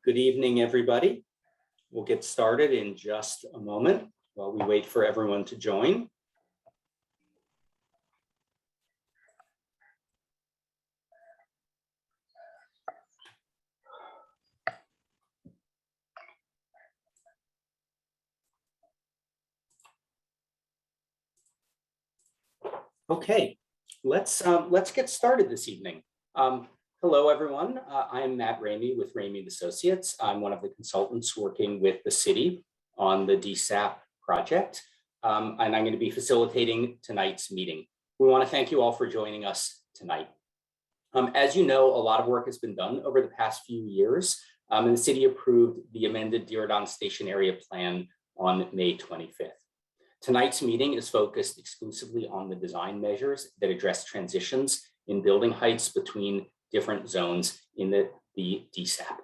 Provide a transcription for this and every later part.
Good evening, everybody. We'll get started in just a moment while we wait for everyone to join. Okay, let's get started this evening. Hello, everyone. I'm Matt Ramey with Ramey Associates. I'm one of the consultants working with the city on the DSAP project, and I'm going to be facilitating tonight's meeting. We want to thank you all for joining us tonight. As you know, a lot of work has been done over the past few years, and the city approved the amended Diridon Station Area Plan on May 25th. Tonight's meeting is focused exclusively on the design measures that address transitions in building heights between different zones in the DSAP.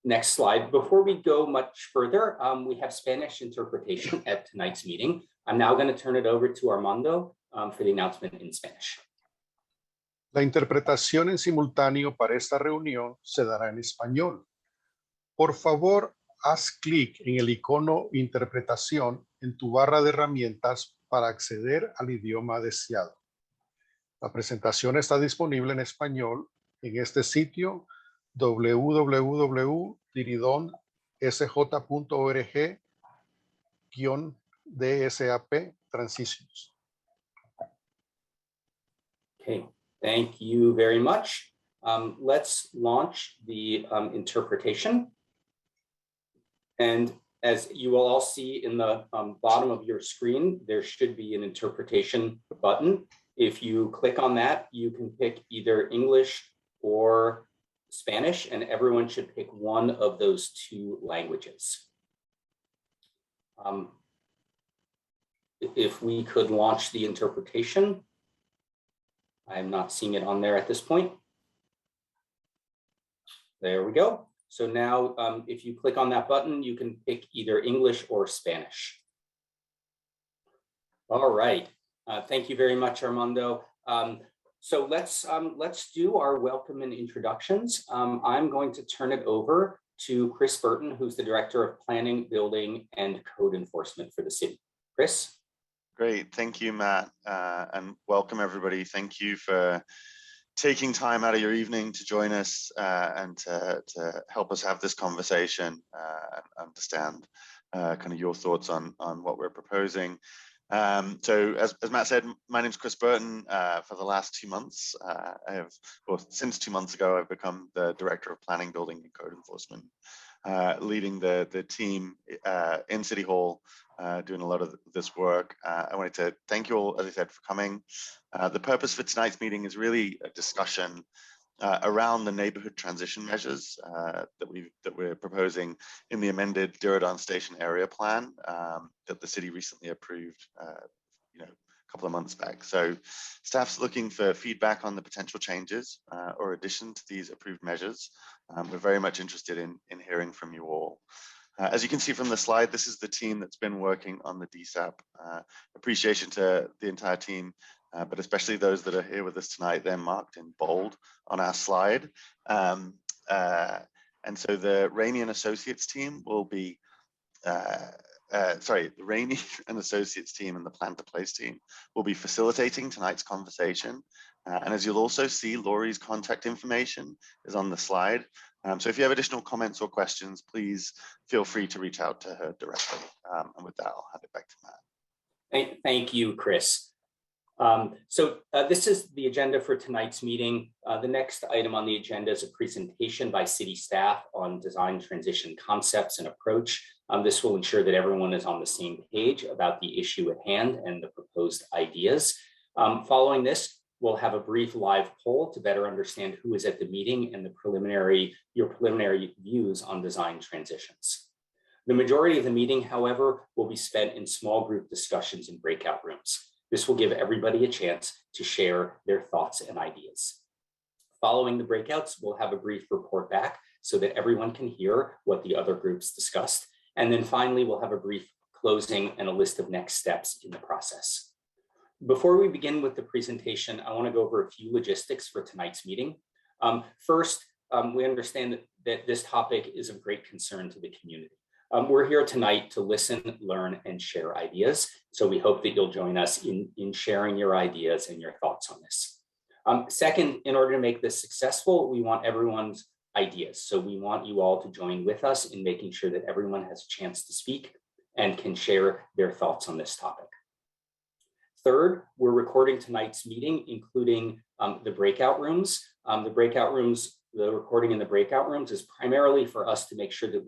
Next slide. Before we go much further, we have Spanish interpretation at tonight's meeting. I'm now going to turn it over to Armando for the announcement in Spanish. La interpretación en simultáneo para esta reunión se dará en español. Por favor, haz clic en el icono Interpretación en tu barra de herramientas para acceder al idioma deseado. La presentación está disponible en español en este sitio www.diridonsj.org/DSAP Transitions. Okay, thank you very much. Let's launch the interpretation. And as you will all see in the bottom of your screen, there should be an interpretation button. If you click on that, you can pick either English or Spanish, and everyone should pick one of those two languages. If we could launch the interpretation. I'm not seeing it on there at this point. There we go. So now if you click on that button, you can pick either English or Spanish. All right. Thank you very much, Armando. So let's do our welcome and introductions. I'm going to turn it over to Chris Burton, who's the Director of Planning, Building, and Code Enforcement for the city. Chris? Great. Thank you, Matt, and welcome, everybody. Thank you for taking time out of your evening to join us and to help us have this conversation and understand kind of your thoughts on what we're proposing. So as Matt said, my name is Chris Burton. For the last 2 months, since 2 months ago, I've become the Director of Planning, Building, and Code Enforcement, leading the team in City Hall, doing a lot of this work. I wanted to thank you all, as I said, for coming. The purpose for tonight's meeting is really a discussion around the neighborhood transition measures that we're proposing in the amended Diridon Station Area Plan that the city recently approved, a couple of months back. So staff's looking for feedback on the potential changes or addition to these approved measures. We're very much interested in hearing from you all. As you can see from the slide, this is the team that's been working on the DSAP. Appreciation to the entire team, but especially those that are here with us tonight. They're marked in bold on our slide. And so the Ramey and Associates team will be, the Ramey and Associates team and the Plan to Place team will be facilitating tonight's conversation. And as you'll also see, Laurie's contact information is on the slide. So if you have additional comments or questions, please feel free to reach out to her directly. And with that, I'll hand it back to Matt. Thank you, Chris. This is the agenda for tonight's meeting. The next item on the agenda is a presentation by city staff on design transition concepts and approach. This will ensure that everyone is on the same page about the issue at hand and the proposed ideas. Following this, we'll have a brief live poll to better understand who is at the meeting and your preliminary views on design transitions. The majority of the meeting, however, will be spent in small group discussions in breakout rooms. This will give everybody a chance to share their thoughts and ideas. Following the breakouts, we'll have a brief report back so that everyone can hear what the other groups discussed. And then finally, we'll have a brief closing and a list of next steps in the process. Before we begin with the presentation, I want to go over a few logistics for tonight's meeting. First, we understand that this topic is of great concern to the community. We're here tonight to listen, learn, and share ideas. So we hope that you'll join us in sharing your ideas and your thoughts on this. Second, in order to make this successful, we want everyone's ideas. So we want you all to join with us in making sure that everyone has a chance to speak and can share their thoughts on this topic. Third, we're recording tonight's meeting, including the breakout rooms. The recording in the breakout rooms is primarily for us to make sure that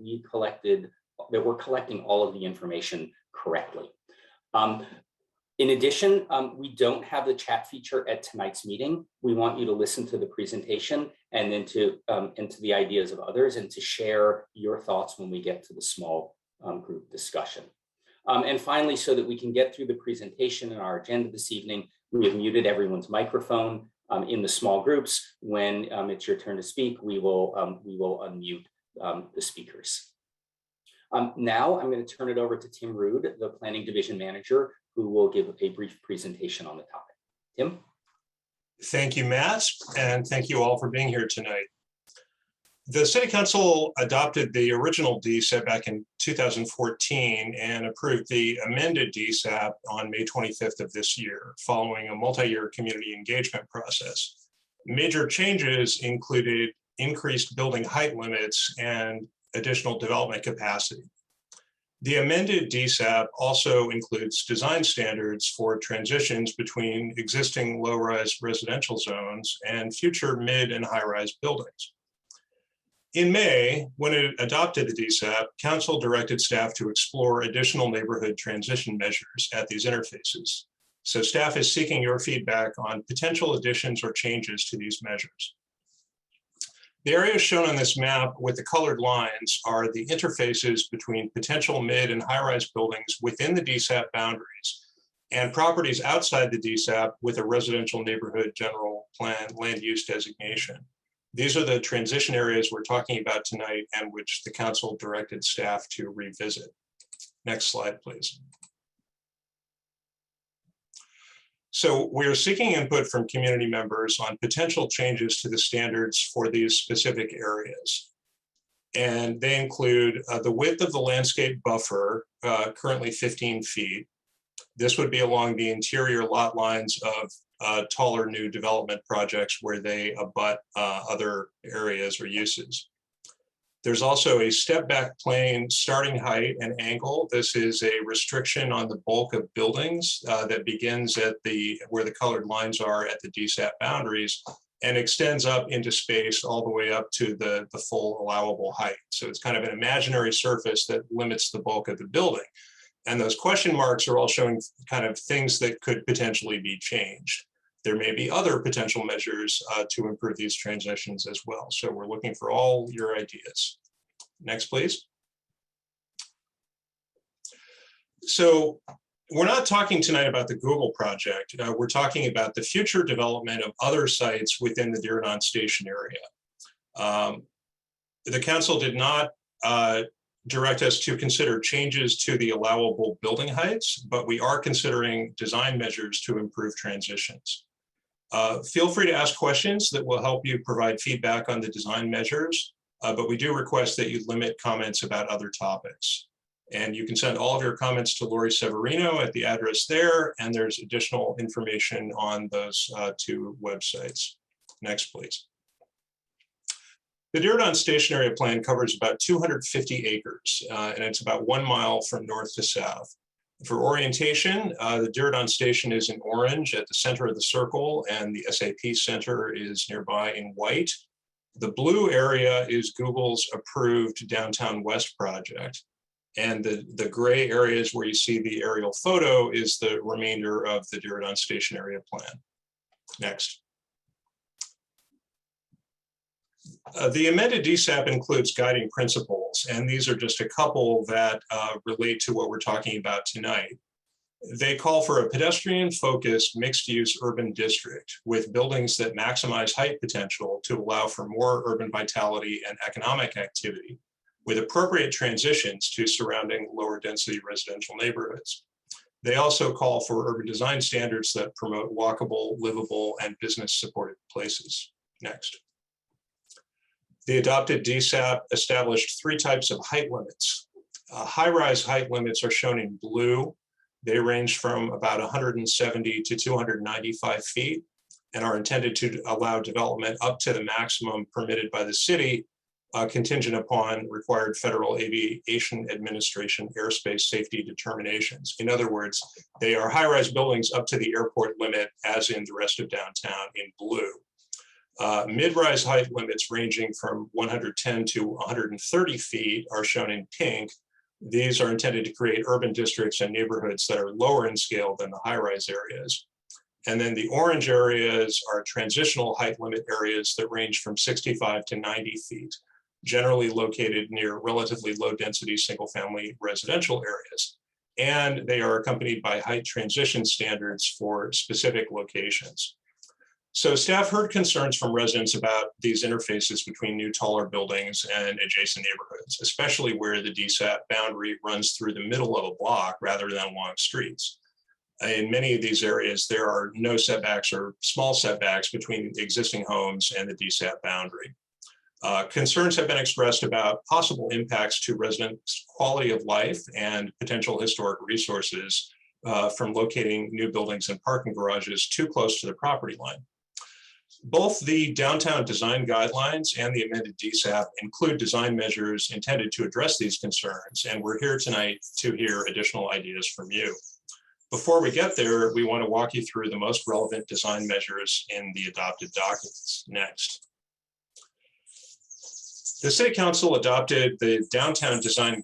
we're collecting all of the information correctly. In addition, we don't have the chat feature at tonight's meeting. We want you to listen to the presentation and then to the ideas of others and to share your thoughts when we get to the small group discussion. And finally, so that we can get through the presentation and our agenda this evening, we have muted everyone's microphone in the small groups. When it's your turn to speak, we will unmute the speakers. Now I'm going to turn it over to Tim Rood, the Planning Division Manager, who will give a brief presentation on the topic. Tim? Thank you, Matt, and thank you all for being here tonight. The City Council adopted the original DSAP back in 2014 and approved the amended DSAP on May 25th of this year, following a multi-year community engagement process. Major changes included increased building height limits and additional development capacity. The amended DSAP also includes design standards for transitions between existing low-rise residential zones and future mid and high-rise buildings. In May, when it adopted the DSAP, Council directed staff to explore additional neighborhood transition measures at these interfaces. So staff is seeking your feedback on potential additions or changes to these measures. The areas shown on this map with the colored lines are the interfaces between potential mid and high-rise buildings within the DSAP boundaries and properties outside the DSAP with a residential neighborhood general plan land use designation. These are the transition areas we're talking about tonight and which the council directed staff to revisit. Next slide, please. So we're seeking input from community members on potential changes to the standards for these specific areas. And they include the width of the landscape buffer, currently 15 feet. This would be along the interior lot lines of taller new development projects where they abut other areas or uses. There's also a step back plane starting height and angle. This is a restriction on the bulk of buildings that begins at where the colored lines are at the DSAP boundaries and extends up into space all the way up to the full allowable height. So it's kind of an imaginary surface that limits the bulk of the building. And those question marks are all showing kind of things that could potentially be changed. There may be other potential measures to improve these transitions as well. So we're looking for all your ideas. Next, please. So we're not talking tonight about the Google project. We're talking about the future development of other sites within the Diridon Station area. The council did not direct us to consider changes to the allowable building heights, but we are considering design measures to improve transitions. Feel free to ask questions that will help you provide feedback on the design measures, but we do request that you limit comments about other topics. And you can send all of your comments to Lori Severino at the address there, and there's additional information on those two websites. Next, please. The Diridon Station Area Plan covers about 250 acres, and it's about 1 mile from north to south. For orientation, the Diridon Station is in orange at the center of the circle, and the SAP Center is nearby in white. The blue area is Google's approved Downtown West project. And the gray areas where you see the aerial photo is the remainder of the Diridon Station Area Plan. Next. The amended DSAP includes guiding principles, and these are just a couple that relate to what we're talking about tonight. They call for a pedestrian-focused mixed-use urban district with buildings that maximize height potential to allow for more urban vitality and economic activity, with appropriate transitions to surrounding lower density residential neighborhoods. They also call for urban design standards that promote walkable, livable, and business supported places. Next. The adopted DSAP established 3 types of height limits. High-rise height limits are shown in blue. They range from about 170 to 295 feet and are intended to allow development up to the maximum permitted by the city, contingent upon required Federal Aviation Administration airspace safety determinations. In other words, they are high-rise buildings up to the airport limit, as in the rest of downtown, in blue. Mid-rise height limits ranging from 110 to 130 feet are shown in pink. These are intended to create urban districts and neighborhoods that are lower in scale than the high-rise areas. And then the orange areas are transitional height limit areas that range from 65 to 90 feet, generally located near relatively low-density single-family residential areas. And they are accompanied by height transition standards for specific locations. So staff heard concerns from residents about these interfaces between new taller buildings and adjacent neighborhoods, especially where the DSAP boundary runs through the middle of a block rather than along streets. In many of these areas, there are no setbacks or small setbacks between existing homes and the DSAP boundary. Concerns have been expressed about possible impacts to residents' quality of life and potential historic resources from locating new buildings and parking garages too close to the property line. Both the downtown design guidelines and the amended DSAP include design measures intended to address these concerns, and we're here tonight to hear additional ideas from you. Before we get there, we want to walk you through the most relevant design measures in the adopted documents. Next. The City Council adopted the Downtown Design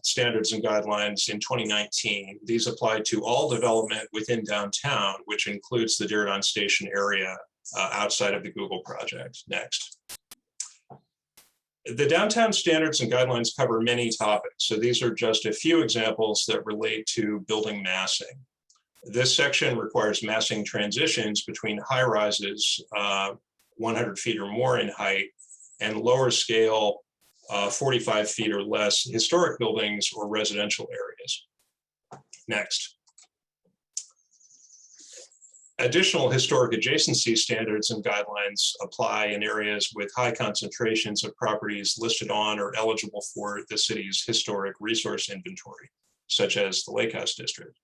Standards and Guidelines in 2019. These apply to all development within downtown, which includes the Diridon Station area outside of the Google project. Next. The Downtown Standards and Guidelines cover many topics, so these are just a few examples that relate to building massing. This section requires massing transitions between high rises, 100 feet or more in height, and lower scale, 45 feet or less, historic buildings or residential areas. Next. Additional historic adjacency standards and guidelines apply in areas with high concentrations of properties listed on or eligible for the city's historic resource inventory, such as the Lakehouse district.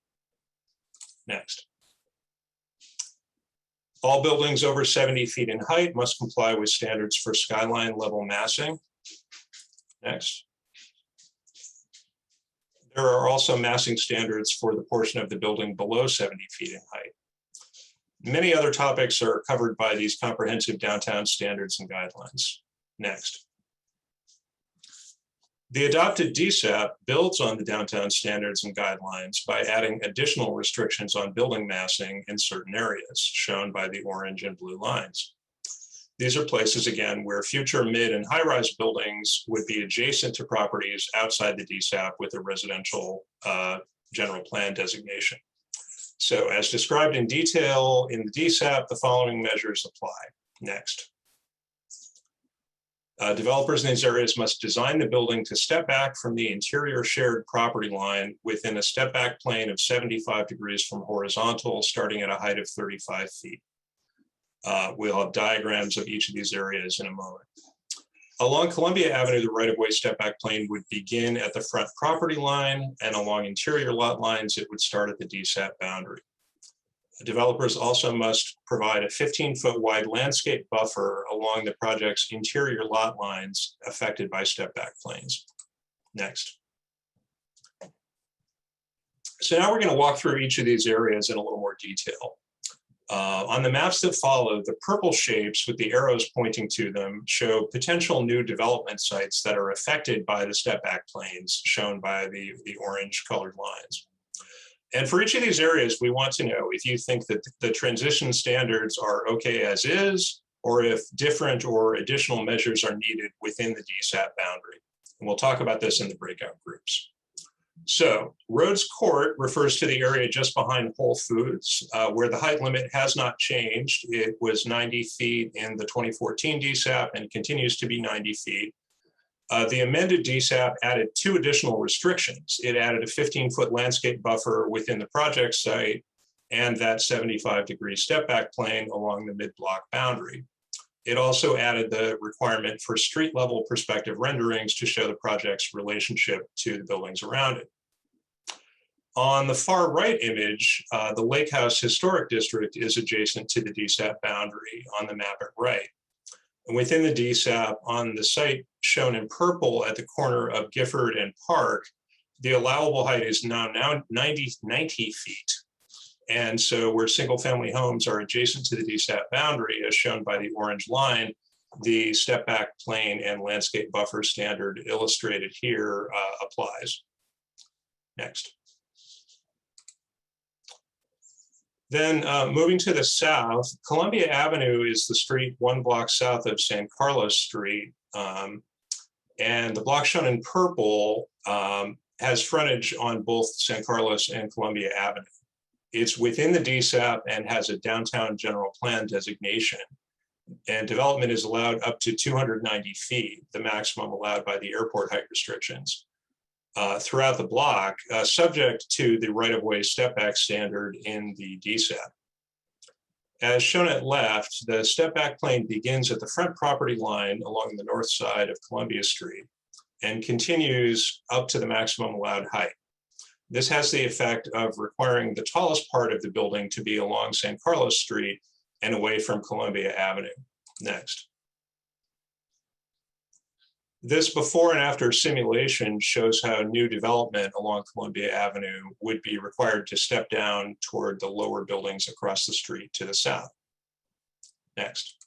Next. All buildings over 70 feet in height must comply with standards for skyline level massing. Next. There are also massing standards for the portion of the building below 70 feet in height. Many other topics are covered by these comprehensive downtown standards and guidelines. Next. The adopted DSAP builds on the downtown standards and guidelines by adding additional restrictions on building massing in certain areas, shown by the orange and blue lines. These are places, again, where future mid and high-rise buildings would be adjacent to properties outside the DSAP with a residential general plan designation. So as described in detail in the DSAP, the following measures apply. Next. Developers in these areas must design the building to step back from the interior shared property line within a step back plane of 75 degrees from horizontal, starting at a height of 35 feet. We'll have diagrams of each of these areas in a moment. Along Columbia Avenue, the right-of-way step-back plane would begin at the front property line, and along interior lot lines, it would start at the DSAP boundary. Developers also must provide a 15-foot wide landscape buffer along the project's interior lot lines affected by step-back planes. Next. So now we're going to walk through each of these areas in a little more detail. On the maps that follow, the purple shapes with the arrows pointing to them show potential new development sites that are affected by the step-back planes shown by the orange colored lines. And for each of these areas, we want to know if you think that the transition standards are okay as is, or if different or additional measures are needed within the DSAP boundary. And we'll talk about this in the breakout groups. So Rhodes Court refers to the area just behind Whole Foods, where the height limit has not changed. It was 90 feet in the 2014 DSAP and continues to be 90 feet. The amended DSAP added 2 additional restrictions. It added a 15-foot landscape buffer within the project site and that 75-degree step-back plane along the mid-block boundary. It also added the requirement for street level perspective renderings to show the project's relationship to the buildings around it. On the far right image, the Lakehouse Historic District is adjacent to the DSAP boundary on the map at right. And within the DSAP, on the site shown in purple at the corner of Gifford and Park, the allowable height is now 90 feet. And so where single family homes are adjacent to the DSAP boundary, as shown by the orange line, the step back plane and landscape buffer standard illustrated here applies. Next. Then moving to the south, Columbia Avenue is the street 1 block south of San Carlos Street. And the block shown in purple has frontage on both San Carlos and Columbia Avenue. It's within the DSAP and has a downtown general plan designation. And development is allowed up to 290 feet, the maximum allowed by the airport height restrictions. Throughout the block, subject to the right-of-way step-back standard in the DSAP. As shown at left, the step-back plane begins at the front property line along the north side of Columbia Street and continues up to the maximum allowed height. This has the effect of requiring the tallest part of the building to be along San Carlos Street and away from Columbia Avenue. Next. This before and after simulation shows how new development along Columbia Avenue would be required to step down toward the lower buildings across the street to the south. Next.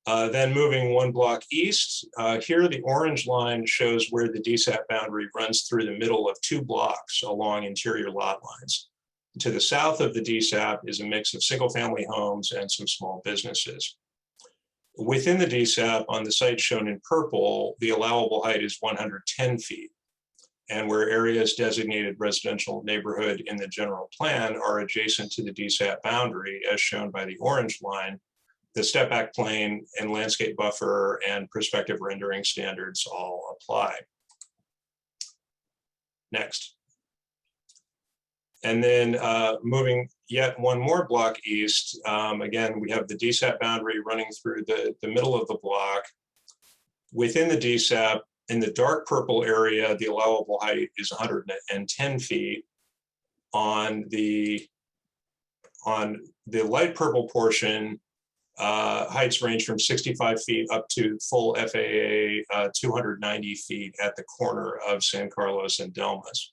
Then moving 1 block east, here the orange line shows where the DSAP boundary runs through the middle of 2 blocks along interior lot lines. To the south of the DSAP is a mix of single family homes and some small businesses. Within the DSAP, on the site shown in purple, the allowable height is 110 feet. And where areas designated residential neighborhood in the general plan are adjacent to the DSAP boundary, as shown by the orange line, the step back plane and landscape buffer and perspective rendering standards all apply. Next. And then moving yet 1 more block east, again, we have the DSAP boundary running through the middle of the block. Within the DSAP, in the dark purple area, the allowable height is 110 feet. On the light purple portion, heights range from 65 feet up to full FAA 290 feet at the corner of San Carlos and Delmas.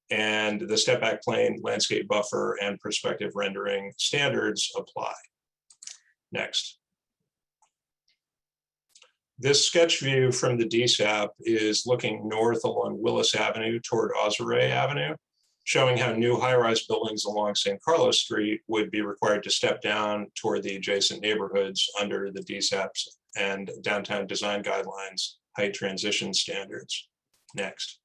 And the step back plane, landscape buffer, and perspective rendering standards apply. Next. This sketch view from the DSAP is looking north along Willis Avenue toward Osiré Avenue, showing how new high-rise buildings along San Carlos Street would be required to step down toward the adjacent neighborhoods under the DSAP's and downtown design guidelines height transition standards. Next.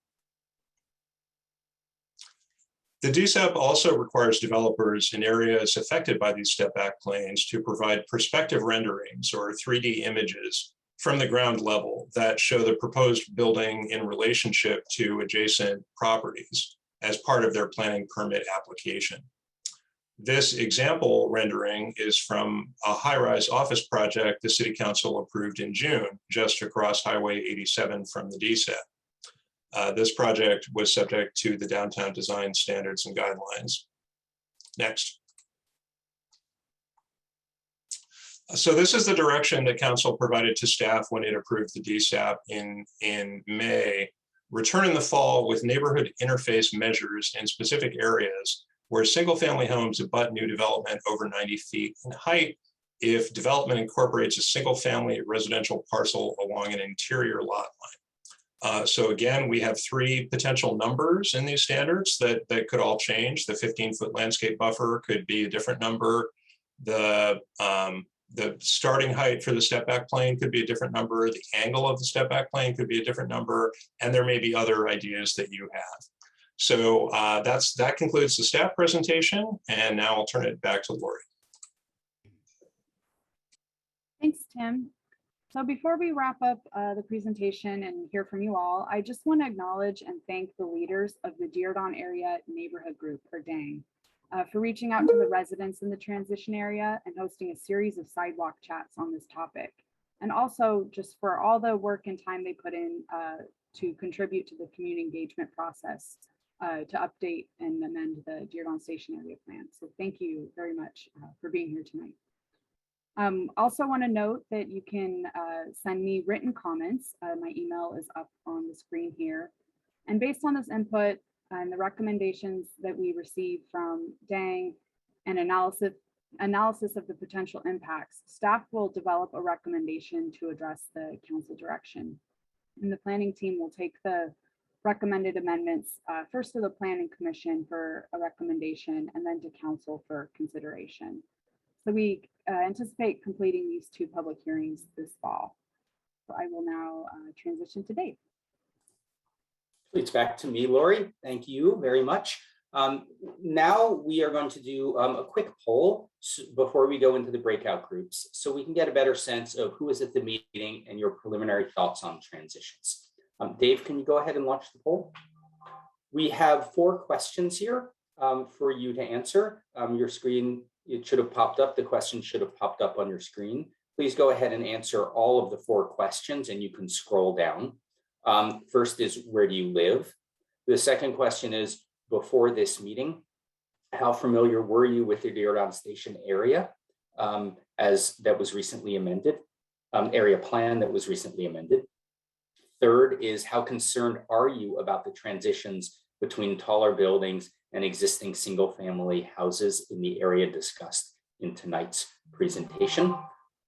The DSAP also requires developers in areas affected by these step back planes to provide perspective renderings or 3D images from the ground level that show the proposed building in relationship to adjacent properties as part of their planning permit application. This example rendering is from a high-rise office project the City Council approved in June, just across Highway 87 from the DSAP. This project was subject to the downtown design standards and guidelines. Next. So this is the direction that Council provided to staff when it approved the DSAP in May. Return in the fall with neighborhood interface measures in specific areas where single family homes abut new development over 90 feet in height if development incorporates a single family residential parcel along an interior lot line. So again, we have 3 potential numbers in these standards that could all change. The 15-foot landscape buffer could be a different number. The starting height for the step back plane could be a different number. The angle of the step back plane could be a different number. And there may be other ideas that you have. So that concludes the staff presentation. And now I'll turn it back to Lori. Thanks, Tim. So before we wrap up the presentation and hear from you all, I just want to acknowledge and thank the leaders of the Diridon Area Neighborhood Group, or DANG. for reaching out to the residents in the transition area and hosting a series of sidewalk chats on this topic. And also just for all the work and time they put in to contribute to the community engagement process to update and amend the Diridon Station Area Plan. So thank you very much for being here tonight. Also want to note that you can send me written comments. My email is up on the screen here. And based on this input and the recommendations that we received from DANG and analysis of the potential impacts, staff will develop a recommendation to address the council direction. And the planning team will take the recommended amendments first to the Planning Commission for a recommendation and then to council for consideration. So we anticipate completing these 2 public hearings this fall. So I will now transition to Dave. It's back to me, Lori. Thank you very much. Now we are going to do a quick poll before we go into the breakout groups so we can get a better sense of who is at the meeting and your preliminary thoughts on transitions. Dave, can you go ahead and launch the poll? We have 4 questions here for you to answer. Your screen, it should have popped up. The question should have popped up on your screen. Please go ahead and answer all of the 4 questions and you can scroll down. First is, where do you live? The second question is, before this meeting, how familiar were you with the Diridon Station area as that was recently amended, area plan that was recently amended? Third is, how concerned are you about the transitions between taller buildings and existing single family houses in the area discussed in tonight's presentation?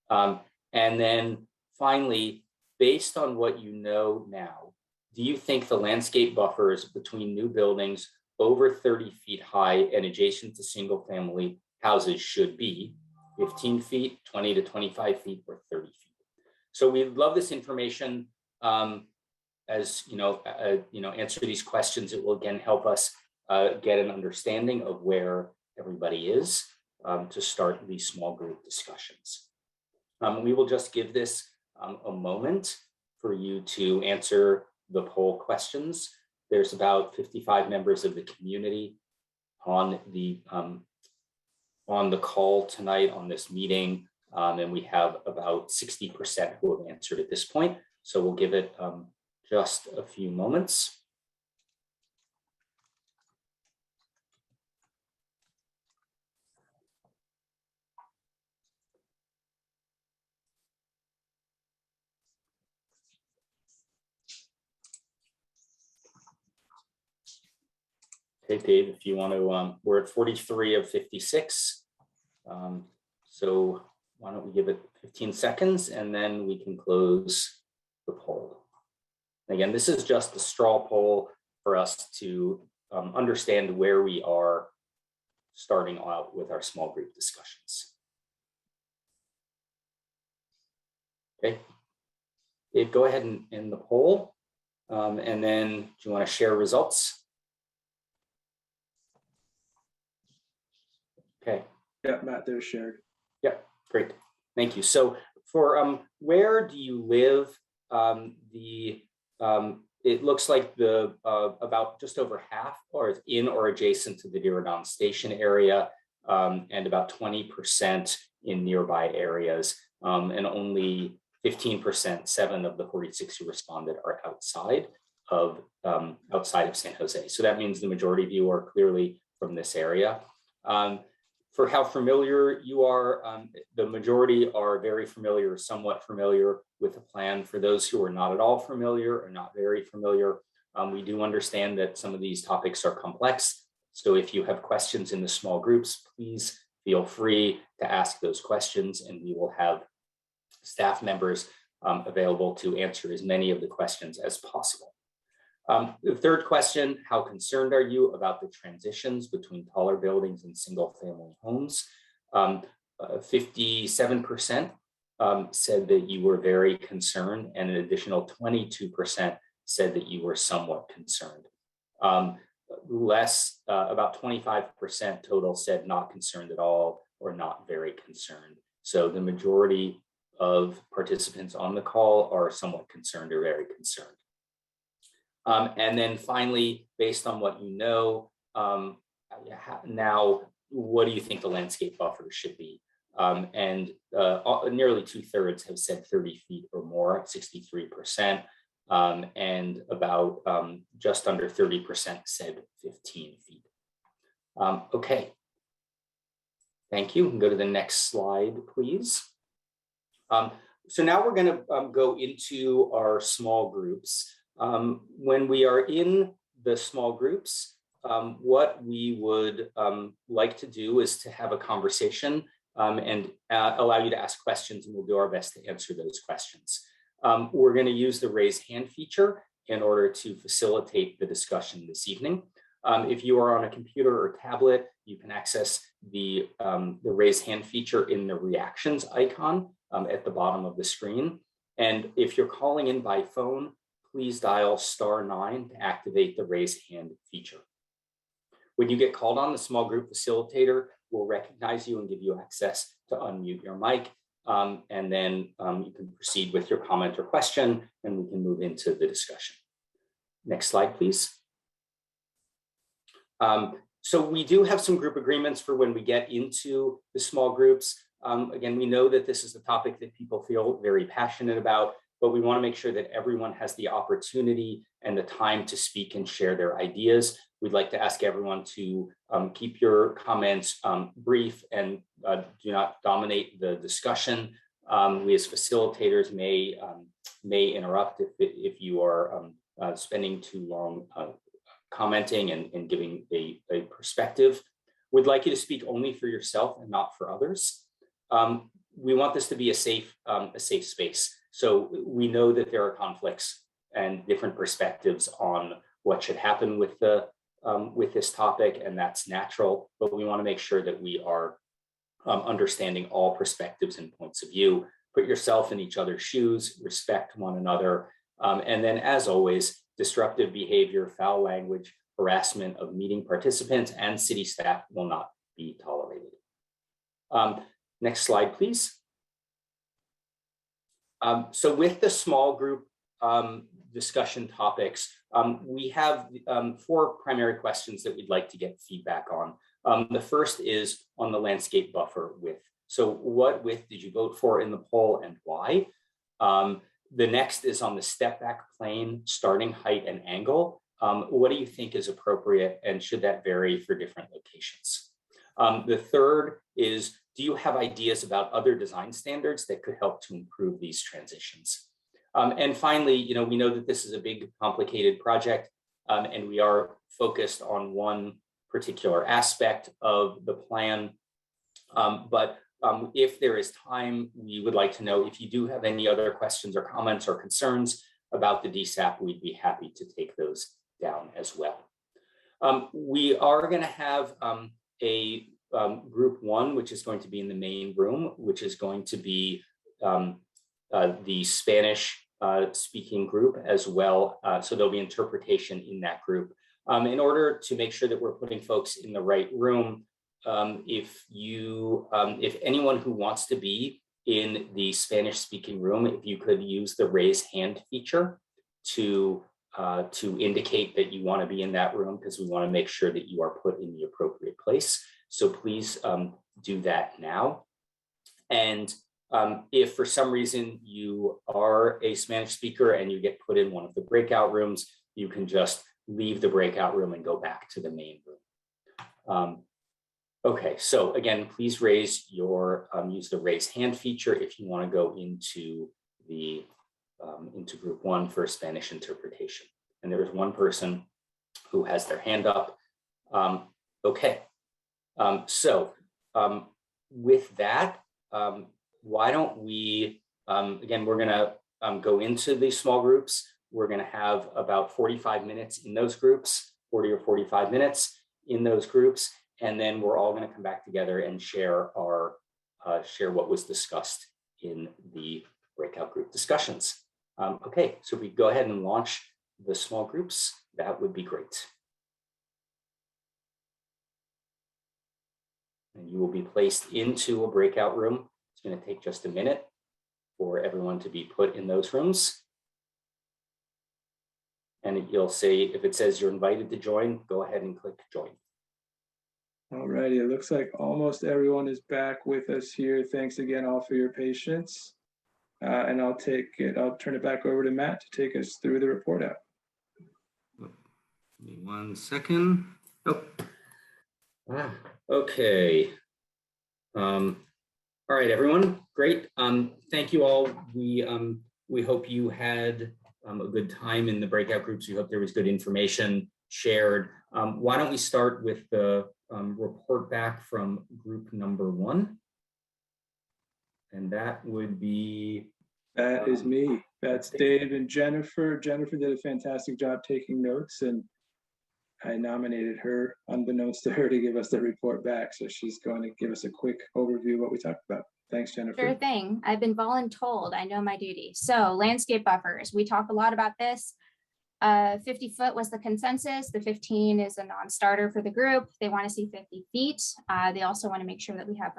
And then finally, based on what you know now, do you think the landscape buffers between new buildings over 30 feet high and adjacent to single family houses should be 15 feet, 20 to 25 feet, or 30 feet? So we love this information. As answer these questions, it will again help us get an understanding of where everybody is to start these small group discussions. We will just give this a moment for you to answer the poll questions. There's about 55 members of the community on the call tonight on this meeting, and we have about 60% who have answered at this point. So we'll give it just a few moments. Okay, Dave, if you want to, we're at 43 of 56. So why don't we give it 15 seconds and then we can close the poll. Again, this is just a straw poll for us to understand where we are starting out with our small group discussions. Okay, Dave, go ahead and end the poll. And then do you want to share results? Okay. Yeah, Matt, they're shared. Yeah, great. Thank you. So for where do you live? It looks like the about just over half are in or adjacent to the Diridon Station area, and about 20% in nearby areas, and only 15%, 7 of the 46 who responded, are outside of San Jose. So that means the majority of you are clearly from this area. For how familiar you are, the majority are very familiar, somewhat familiar with the plan. For those who are not at all familiar or not very familiar, we do understand that some of these topics are complex. So if you have questions in the small groups, please feel free to ask those questions and we will have staff members available to answer as many of the questions as possible. The third question, how concerned are you about the transitions between taller buildings and single family homes? 57% said that you were very concerned, and an additional 22% said that you were somewhat concerned. About 25% total said not concerned at all or not very concerned. So the majority of participants on the call are somewhat concerned or very concerned. And then finally, based on what you know now, what do you think the landscape buffer should be? And nearly 2/3 have said 30 feet or more, 63%, and about just under 30% said 15 feet. Okay, thank you. Go to the next slide, please. So now we're going to go into our small groups. When we are in the small groups, what we would like to do is to have a conversation and allow you to ask questions, and we'll do our best to answer those questions. We're going to use the raise hand feature in order to facilitate the discussion this evening. If you are on a computer or tablet, you can access the raise hand feature in the reactions icon at the bottom of the screen. And if you're calling in by phone, please dial *9 to activate the raise hand feature. When you get called on, the small group facilitator will recognize you and give you access to unmute your mic. And then you can proceed with your comment or question, and we can move into the discussion. Next slide, please. So we do have some group agreements for when we get into the small groups. Again, we know that this is a topic that people feel very passionate about, but we want to make sure that everyone has the opportunity and the time to speak and share their ideas. We'd like to ask everyone to keep your comments brief and do not dominate the discussion. We as facilitators may interrupt if you are spending too long commenting and giving a perspective. We'd like you to speak only for yourself and not for others. We want this to be a safe space. So we know that there are conflicts and different perspectives on what should happen with this topic, and that's natural, but we want to make sure that we are understanding all perspectives and points of view. Put yourself in each other's shoes, respect one another, and then, as always, disruptive behavior, foul language, harassment of meeting participants and city staff will not be tolerated. Next slide, please. So with the small group discussion topics, we have 4 primary questions that we'd like to get feedback on. The first is on the landscape buffer width. So what width did you vote for in the poll and why? The next is on the step back plane, starting height and angle. What do you think is appropriate, and should that vary for different locations? The third is, do you have ideas about other design standards that could help to improve these transitions? And finally, we know that this is a big, complicated project, and we are focused on one particular aspect of the plan. But if there is time, we would like to know if you do have any other questions or comments or concerns about the DSAP, we'd be happy to take those down as well. We are going to have a group 1, which is going to be in the main room, which is going to be the Spanish speaking group as well. So there'll be interpretation in that group. In order to make sure that we're putting folks in the right room, if anyone who wants to be in the Spanish speaking room, if you could use the raise hand feature to indicate that you want to be in that room, because we want to make sure that you are put in the appropriate place. So please do that now. And if for some reason you are a Spanish speaker and you get put in one of the breakout rooms, you can just leave the breakout room and go back to the main room. Okay, so again, please use the raise hand feature if you want to go into group 1 for Spanish interpretation. And there is one person who has their hand up. Okay, so with that, why don't we, again, we're gonna go into these small groups. We're gonna have about 45 minutes in those groups, 40 or 45 minutes in those groups. And then we're all gonna come back together and share what was discussed in the breakout group discussions. Okay, so if we go ahead and launch the small groups, that would be great. And you will be placed into a breakout room. It's going to take just a minute for everyone to be put in those rooms. And you'll say, if it says you're invited to join, go ahead and click join. All righty, it looks like almost everyone is back with us here. Thanks again all for your patience. And I'll turn it back over to Matt to take us through the report out. Give me 1 second. Oh. Okay. All right, everyone. Great. Thank you all. We hope you had a good time in the breakout groups. We hope there was good information shared. Why don't we start with the report back from group number 1? And that would be... That is me. That's Dave and Jennifer. Jennifer did a fantastic job taking notes, and I nominated her, unbeknownst to her, to give us the report back. So she's going to give us a quick overview of what we talked about. Thanks, Jennifer. Sure thing. I've been voluntold. I know my duty. So landscape buffers. We talk a lot about this. 50 foot was the consensus. The 15 is a non-starter for the group. They want to see 50 feet. They also want to make sure that we have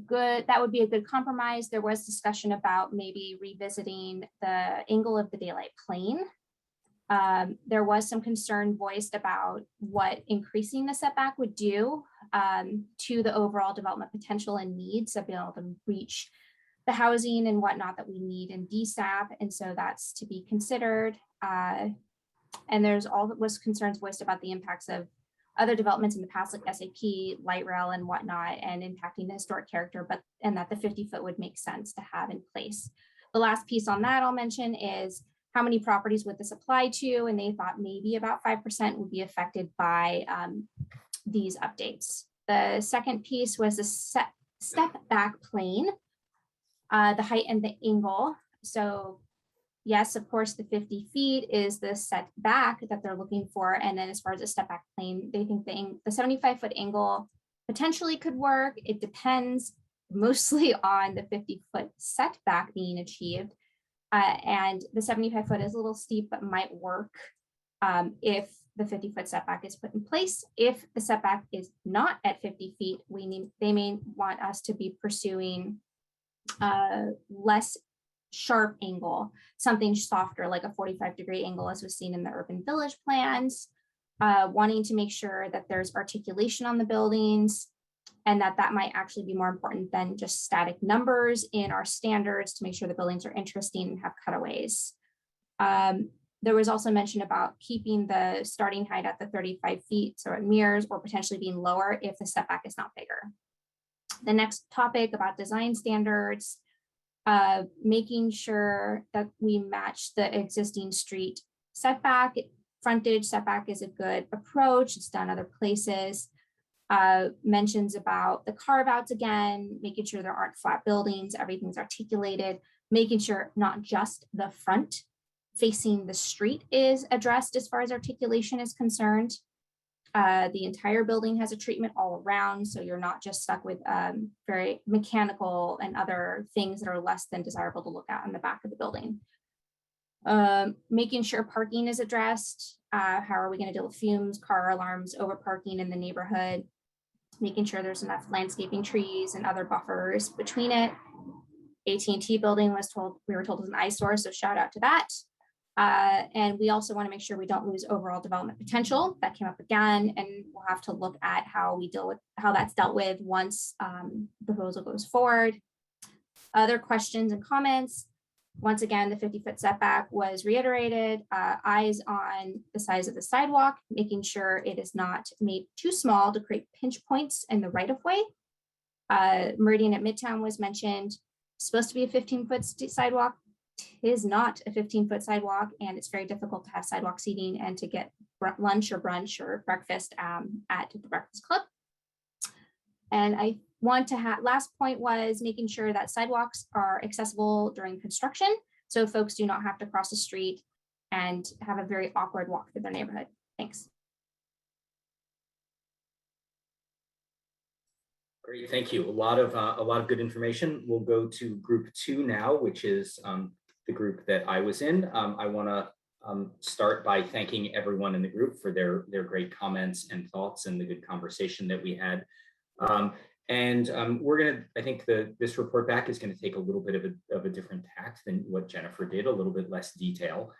that would be a good compromise. There was discussion about maybe revisiting the angle of the daylight plane. There was some concern voiced about what increasing the setback would do to the overall development potential and needs of being able to reach the housing and whatnot that we need in DSAP. And so that's to be considered. And there's was concerns voiced about the impacts of other developments in the past, like SAP, light rail and whatnot, and impacting the historic character, and that the 50 foot would make sense to have in place. The last piece on that I'll mention is how many properties would this apply to? And they thought maybe about 5% would be affected by these updates. The second piece was the step back plane, the height and the angle. So yes, of course, the 50 feet is the setback that they're looking for. And then as far as the step back plane, they think the 75 foot angle potentially could work. It depends mostly on the 50 foot setback being achieved. And the 75 foot is a little steep, but might work if the 50 foot setback is put in place. If the setback is not at 50 feet, they may want us to be pursuing less sharp angle, something softer like a 45-degree angle as was seen in the urban village plans, wanting to make sure that there's articulation on the buildings, and that might actually be more important than just static numbers in our standards to make sure the buildings are interesting and have cutaways. There was also mention about keeping the starting height at the 35 feet, so it mirrors, or potentially being lower if the setback is not bigger. The next topic about design standards, making sure that we match the existing street setback. Frontage setback is a good approach. It's done other places. Mentions about the carve outs again, making sure there aren't flat buildings, everything's articulated, making sure not just the front facing the street is addressed as far as articulation is concerned. The entire building has a treatment all around, so you're not just stuck with very mechanical and other things that are less than desirable to look at in the back of the building. Making sure parking is addressed. How are we going to deal with fumes, car alarms, over parking in the neighborhood? Making sure there's enough landscaping, trees, and other buffers between it. AT&T building we were told was an eyesore, so shout out to that. And we also want to make sure we don't lose overall development potential. That came up again, and we'll have to look at how that's dealt with once the proposal goes forward. Other questions and comments. Once again, the 50-foot setback was reiterated. Eyes on the size of the sidewalk, making sure it is not made too small to create pinch points in the right-of-way. Meridian at Midtown was mentioned. Supposed to be a 15-foot sidewalk. It is not a 15-foot sidewalk, and it's very difficult to have sidewalk seating and to get lunch or brunch or breakfast at the Breakfast Club. And I want to last point was making sure that sidewalks are accessible during construction, so folks do not have to cross the street and have a very awkward walk through their neighborhood. Thanks. Great, thank you. A lot of good information. We'll go to group 2 now, which is the group that I was in. I want to start by thanking everyone in the group for their great comments and thoughts and the good conversation that we had. We're gonna, I think this report back is gonna take a little bit of a different tact than what Jennifer did, a little bit less detail.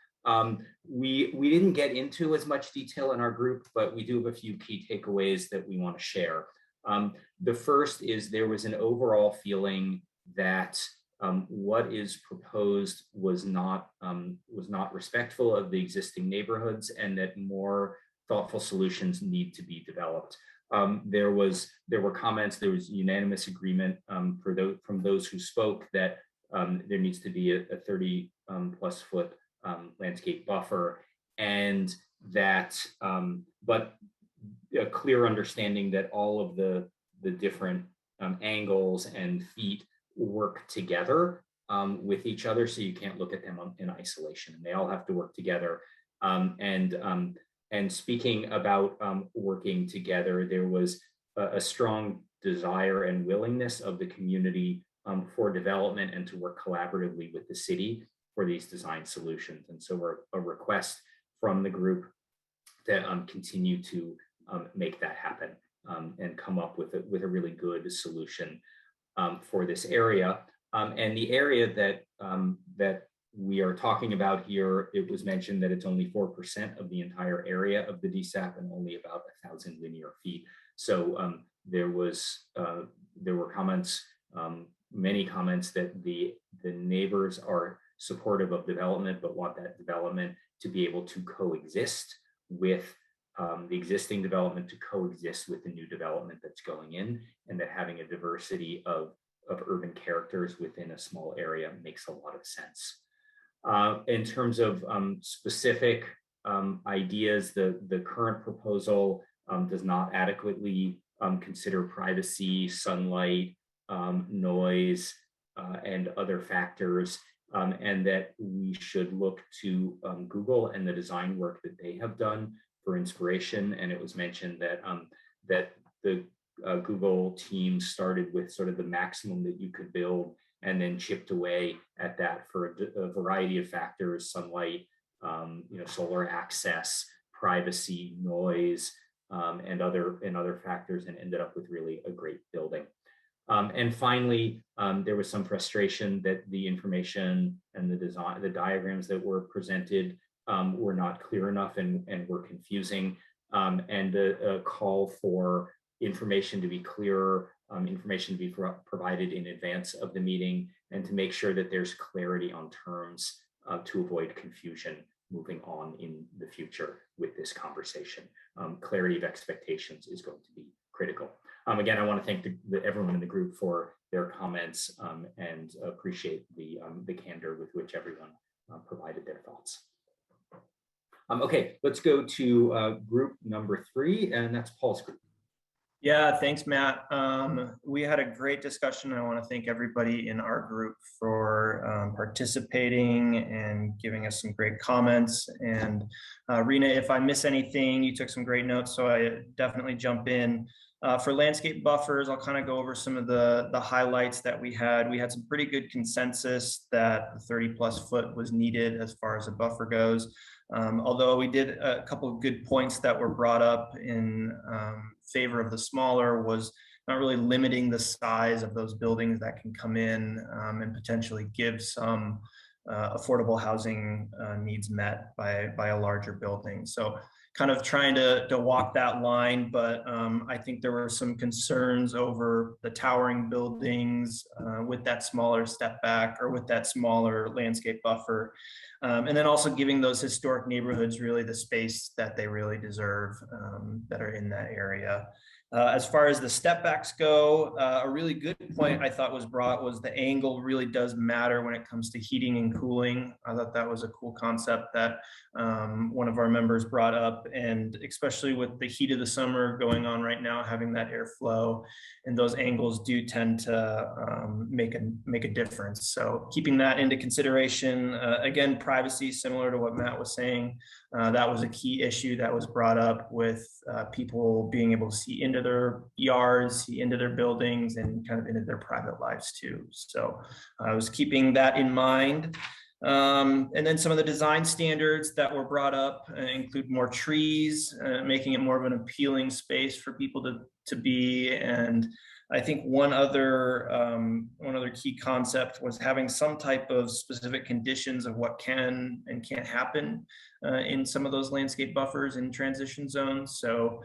We didn't get into as much detail in our group, but we do have a few key takeaways that we want to share. The first is there was an overall feeling that what is proposed was not respectful of the existing neighborhoods, and that more thoughtful solutions need to be developed. There were comments, there was unanimous agreement from those who spoke that there needs to be a 30 plus foot landscape buffer, and that but a clear understanding that all of the different angles and feet work together with each other, so you can't look at them in isolation. They all have to work together. And speaking about working together, there was a strong desire and willingness of the community for development and to work collaboratively with the city for these design solutions. And so we're a request from the group to continue to make that happen and come up with a really good solution for this area. And the area that we are talking about here, it was mentioned that it's only 4% of the entire area of the DSAP and only about 1,000 linear feet. So there were comments, many comments that the neighbors are supportive of development, but want that development to be able to coexist with the existing development, to coexist with the new development that's going in, and that having a diversity of urban characters within a small area makes a lot of sense. In terms of specific ideas, the current proposal does not adequately consider privacy, sunlight, noise, and other factors, and that we should look to Google and the design work that they have done for inspiration. And it was mentioned that that the Google team started with sort of the maximum that you could build, and then chipped away at that for a variety of factors: sunlight, solar access, privacy, noise, and other factors, and ended up with really a great building. And finally, there was some frustration that the information and the diagrams that were presented were not clear enough and were confusing, and a call for information to be clearer, information to be provided in advance of the meeting, and to make sure that there's clarity on terms to avoid confusion moving on in the future with this conversation. Clarity of expectations is going to be critical. Again, I want to thank everyone in the group for their comments and appreciate the candor with which everyone provided their thoughts. Okay, let's go to group number 3, and that's Paul's group. Yeah, thanks, Matt. We had a great discussion. I want to thank everybody in our group for participating and giving us some great comments. And Rena, if I miss anything, you took some great notes, so I definitely jump in. For landscape buffers, I'll kind of go over some of the highlights that we had. We had some pretty good consensus that the 30+ foot was needed as far as a buffer goes. Although we did a couple of good points that were brought up in favor of the smaller, was not really limiting the size of those buildings that can come in and potentially give some affordable housing needs met by a larger building. So kind of trying to walk that line, but I think there were some concerns over the towering buildings with that smaller step back or with that smaller landscape buffer. And then also giving those historic neighborhoods really the space that they really deserve that are in that area. As far as the step backs go, a really good point I thought was brought was the angle really does matter when it comes to heating and cooling. I thought that was a cool concept that one of our members brought up, and especially with the heat of the summer going on right now, having that airflow and those angles do tend to make a difference. So keeping that into consideration, again, privacy, similar to what Matt was saying, that was a key issue that was brought up with people being able to see into their yards, see into their buildings, and kind of into their private lives too. So I was keeping that in mind. And then some of the design standards that were brought up include more trees, making it more of an appealing space for people to be. And I think one other key concept was having some type of specific conditions of what can and can't happen in some of those landscape buffers in transition zones. So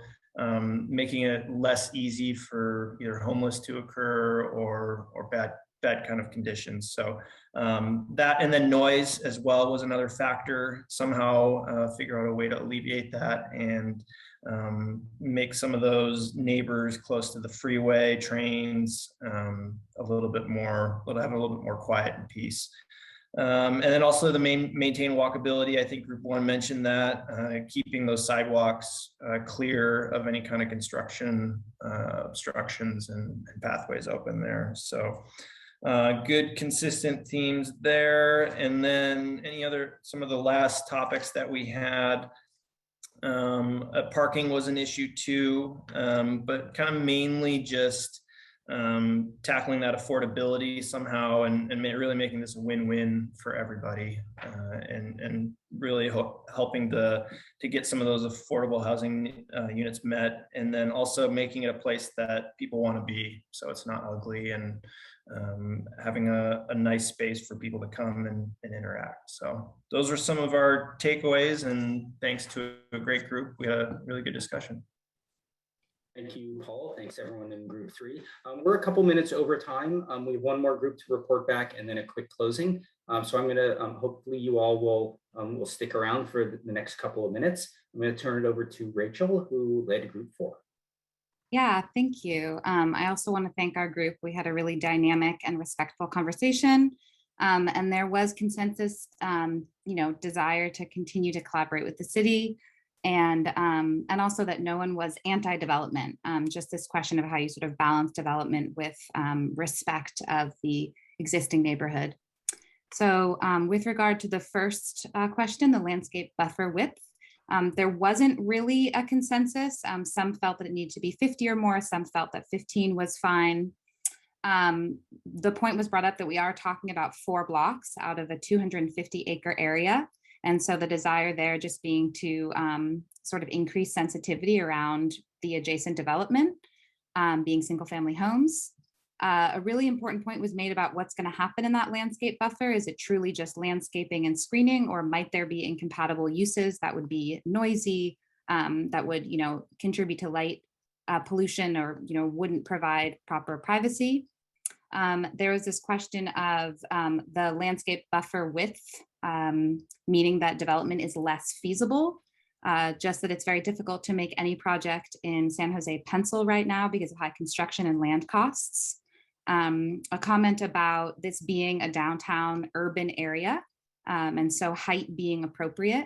making it less easy for either homeless to occur or bad kind of conditions. So that, and then noise as well was another factor. Somehow figure out a way to alleviate that and make some of those neighbors close to the freeway, trains, have a little bit more quiet and peace. And then also the maintain walkability. I think group one mentioned that, keeping those sidewalks clear of any kind of construction obstructions and pathways open there. So good consistent themes there. And then some of the last topics that we had, parking was an issue too, but kind of mainly just tackling that affordability somehow and really making this a win-win for everybody, and really helping to get some of those affordable housing units met, and then also making it a place that people want to be, so it's not ugly, and having a nice space for people to come and interact. So those are some of our takeaways, and thanks to a great group, we had a really good discussion. Thank you, Paul. Thanks everyone in group three. We're a couple minutes over time. We have one more group to report back and then a quick closing. So I'm gonna, hopefully you all will stick around for the next couple of minutes. I'm gonna turn it over to Rachel, who led group 4. Yeah, thank you. I also want to thank our group. We had a really dynamic and respectful conversation. And there was consensus, desire to continue to collaborate with the city, and also that no one was anti-development. Just this question of how you sort of balance development with respect of the existing neighborhood. So with regard to the first question, the landscape buffer width, there wasn't really a consensus. Some felt that it needed to be 50 or more. Some felt that 15 was fine. The point was brought up that we are talking about 4 blocks out of a 250-acre area. And so the desire there just being to sort of increase sensitivity around the adjacent development, being single-family homes. A really important point was made about what's going to happen in that landscape buffer. Is it truly just landscaping and screening, or might there be incompatible uses that would be noisy, that would, contribute to light pollution, or, wouldn't provide proper privacy? There was this question of the landscape buffer width, meaning that development is less feasible, just that it's very difficult to make any project in San Jose pencil right now because of high construction and land costs. A comment about this being a downtown urban area, and so height being appropriate.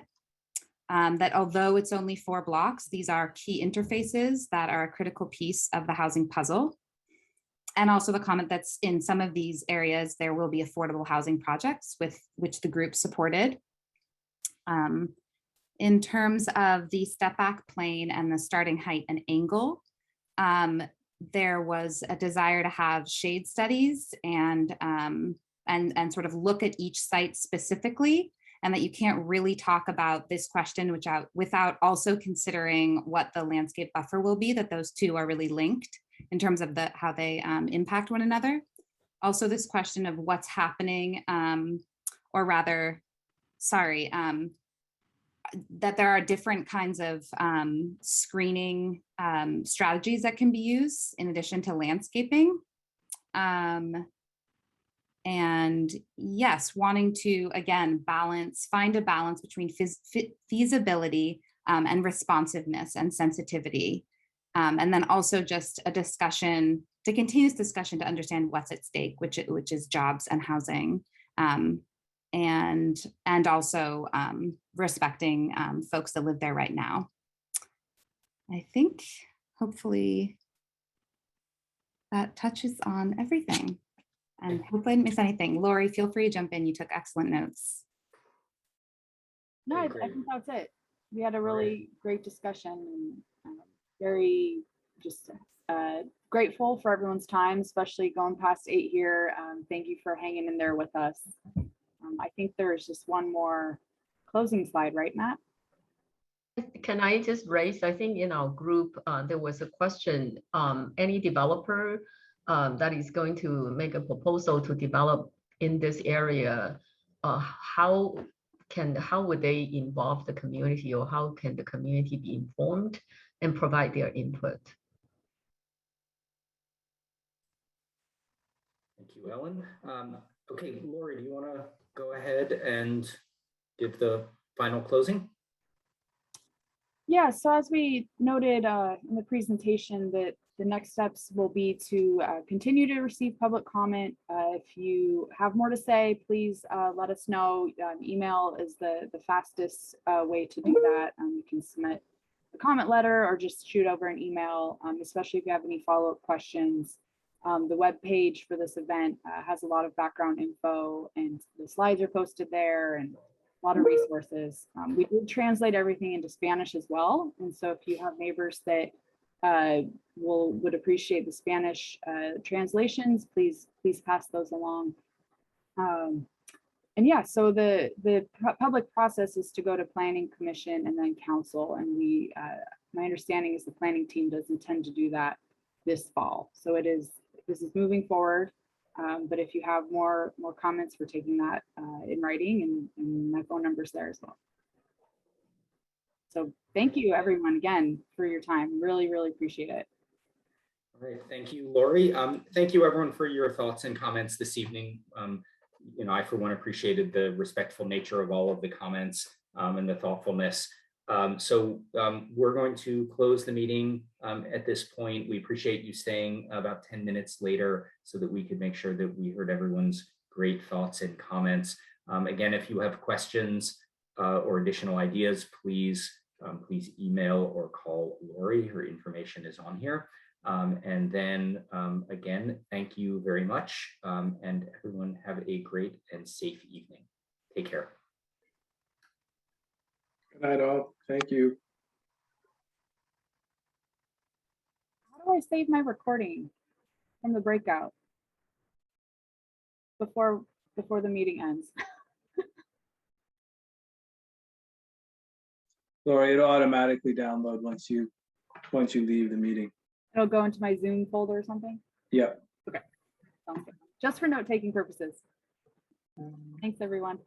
That although it's only 4 blocks, these are key interfaces that are a critical piece of the housing puzzle. And also the comment that's in some of these areas, there will be affordable housing projects with which the group supported. In terms of the step back plane and the starting height and angle, there was a desire to have shade studies and sort of look at each site specifically, and that you can't really talk about this question without also considering what the landscape buffer will be, that those two are really linked in terms of how they impact one another. Also this question of what's happening, that there are different kinds of screening strategies that can be used in addition to landscaping. And yes, wanting to, again, find a balance between feasibility and responsiveness and sensitivity. And then also just a continuous discussion to understand what's at stake, which is jobs and housing. And also respecting folks that live there right now. I think hopefully that touches on everything, and hopefully I didn't miss anything. Lori, feel free to jump in. You took excellent notes. No, I think that's it. We had a really great discussion, and very just grateful for everyone's time, especially going past 8 here. Thank you for hanging in there with us. I think there's just one more closing slide, right, Matt? Can I just raise, I think in our group, there was a question, any developer that is going to make a proposal to develop in this area, how would they involve the community, or how can the community be informed and provide their input? Thank you, Ellen. Okay, Lori, do you want to go ahead and give the final closing? Yeah, so as we noted in the presentation, that the next steps will be to continue to receive public comment. If you have more to say, please let us know. Email is the fastest way to do that. You can submit a comment letter or just shoot over an email, especially if you have any follow-up questions. The web page for this event has a lot of background info, and the slides are posted there, and a lot of resources. We did translate everything into Spanish as well. And so if you have neighbors that would appreciate the Spanish translations, please pass those along. And yeah, so the public process is to go to Planning Commission and then Council. And my understanding is the planning team does intend to do that this fall. So this is moving forward. But if you have more comments, we're taking that in writing, and my phone number is there as well. So thank you everyone again for your time. Really, really appreciate it. All right, thank you, Lori. Thank you everyone for your thoughts and comments this evening. I for one appreciated the respectful nature of all of the comments and the thoughtfulness. So we're going to close the meeting at this point. We appreciate you staying about 10 minutes later so that we could make sure that we heard everyone's great thoughts and comments. Again, if you have questions or additional ideas, please email or call Lori. Her information is on here. And then again, thank you very much. And everyone have a great and safe evening. Take care. Good night, all. Thank you. How do I save my recording from the breakout before the meeting ends? Lori, it'll automatically download once you leave the meeting. It'll go into my Zoom folder or something? Yep. Okay, sounds good. Just for note-taking purposes. Thanks, everyone.